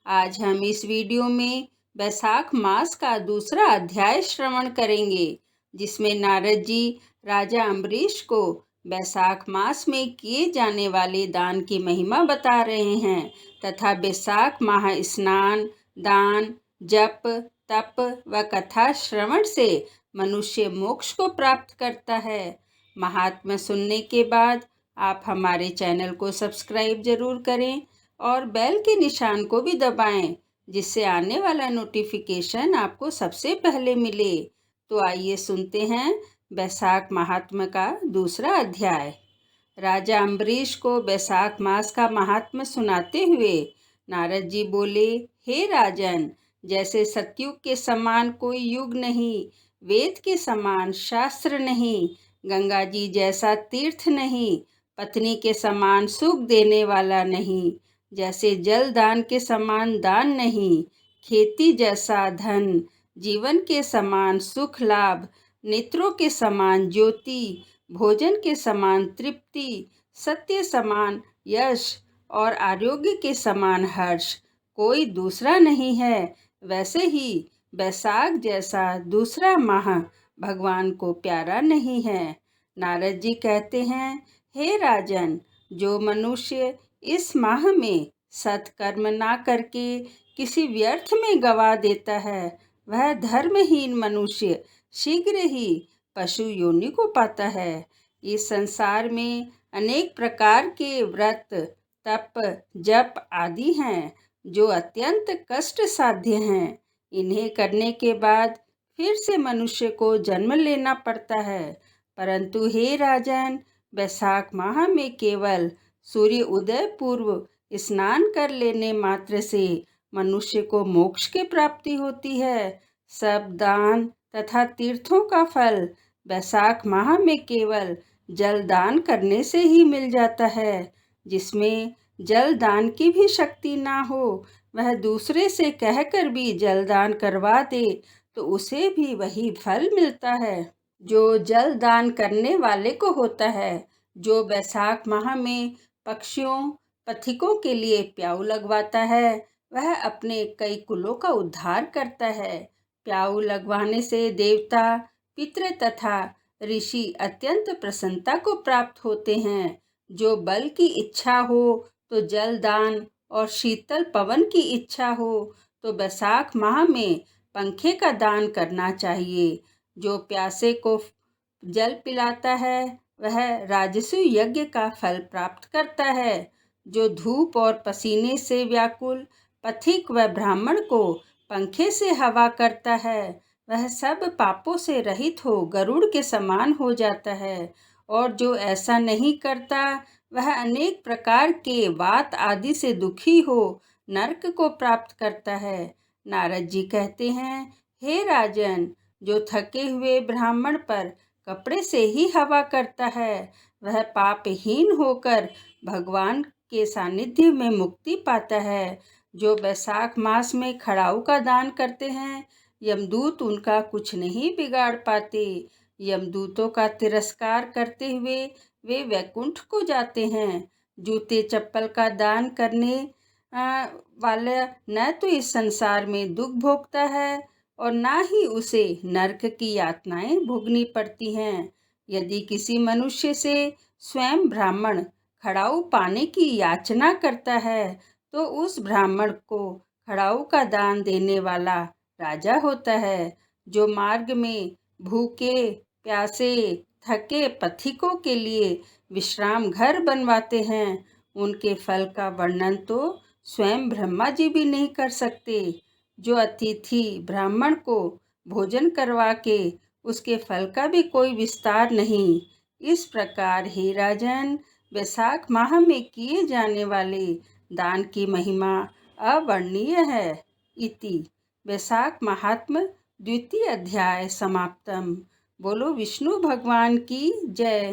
आज हम इस वीडियो में बैसाख मास का दूसरा अध्याय श्रवण करेंगे, जिसमें नारद जी राजा अम्बरीश को बैसाख मास में किए जाने वाले दान की महिमा बता रहे हैं तथा बैसाख माह स्नान, दान, जप, तप व कथा श्रवण से मनुष्य मोक्ष को प्राप्त करता है। महात्मा सुनने के बाद आप हमारे चैनल को सब्सक्राइब जरूर करें और बेल के निशान को भी दबाएं, जिससे आने वाला नोटिफिकेशन आपको सबसे पहले मिले। तो आइए सुनते हैं बैसाख महात्म्य का दूसरा अध्याय। राजा अम्बरीश को बैसाख मास का महात्म्य सुनाते हुए नारद जी बोले, हे राजन, जैसे सतयुग के समान कोई युग नहीं, वेद के समान शास्त्र नहीं, गंगा जी जैसा तीर्थ नहीं, पत्नी के समान सुख देने वाला नहीं, जैसे जल दान के समान दान नहीं, खेती जैसा धन, जीवन के समान सुख लाभ, नेत्रों के समान ज्योति, भोजन के समान तृप्ति, सत्य समान यश और आरोग्य के समान हर्ष कोई दूसरा नहीं है। वैसे ही बैसाख जैसा दूसरा माह भगवान को प्यारा नहीं है। नारद जी कहते हैं, हे राजन, जो मनुष्य इस माह में सत्कर्म ना करके किसी व्यर्थ में गवा देता है, वह धर्महीन मनुष्य शीघ्र ही पशु योनि को पाता है। इस संसार में अनेक प्रकार के व्रत, तप, जप आदि हैं जो अत्यंत कष्ट साध्य हैं। इन्हें करने के बाद फिर से मनुष्य को जन्म लेना पड़ता है। परंतु हे राजन, बैसाख माह में केवल सूर्य उदय पूर्व स्नान कर लेने मात्र से मनुष्य को मोक्ष की प्राप्ति होती है। सब दान तथा तीर्थों का फल बैसाख माह में केवल जल दान करने से ही मिल जाता है। जिसमें जल दान की भी शक्ति ना हो, वह दूसरे से कहकर भी जल दान करवा दे तो उसे भी वही फल मिलता है जो जल दान करने वाले को होता है। जो बैसाख माह में पक्षियों, पथिकों के लिए प्याऊ लगवाता है, वह अपने कई कुलों का उद्धार करता है। प्याऊ लगवाने से देवता, पितृ तथा ऋषि अत्यंत प्रसन्नता को प्राप्त होते हैं। जो बल की इच्छा हो तो जल दान, और शीतल पवन की इच्छा हो तो बैसाख माह में पंखे का दान करना चाहिए। जो प्यासे को जल पिलाता है, वह राजसु यज्ञ का फल प्राप्त करता है। जो धूप और पसीने से व्याकुल पथिक व ब्राह्मण को पंखे से हवा करता है, वह सब पापों से रहित हो गरुड़ के समान हो जाता है। और जो ऐसा नहीं करता, वह अनेक प्रकार के वात आदि से दुखी हो नरक को प्राप्त करता है। नारद जी कहते हैं, हे राजन, जो थके हुए ब्राह्मण पर कपड़े से ही हवा करता है, वह पापहीन होकर भगवान के सानिध्य में मुक्ति पाता है। जो बैसाख मास में खड़ाऊ का दान करते हैं, यमदूत उनका कुछ नहीं बिगाड़ पाते। यमदूतों का तिरस्कार करते हुए वे वैकुंठ को जाते हैं। जूते चप्पल का दान करने वाला न तो इस संसार में दुख भोगता है और ना ही उसे नरक की यातनाएं भोगनी पड़ती हैं। यदि किसी मनुष्य से स्वयं ब्राह्मण खड़ाऊ पाने की याचना करता है, तो उस ब्राह्मण को खड़ाऊ का दान देने वाला राजा होता है। जो मार्ग में भूखे, प्यासे, थके पथिकों के लिए विश्राम घर बनवाते हैं, उनके फल का वर्णन तो स्वयं ब्रह्मा जी भी नहीं कर सकते। जो अतिथि ब्राह्मण को भोजन करवा के उसके फल का भी कोई विस्तार नहीं। इस प्रकार हे राजन, बैसाख माह में किए जाने वाले दान की महिमा अवर्णनीय है। इति बैसाख महात्म्य द्वितीय अध्याय समाप्तम। बोलो विष्णु भगवान की जय।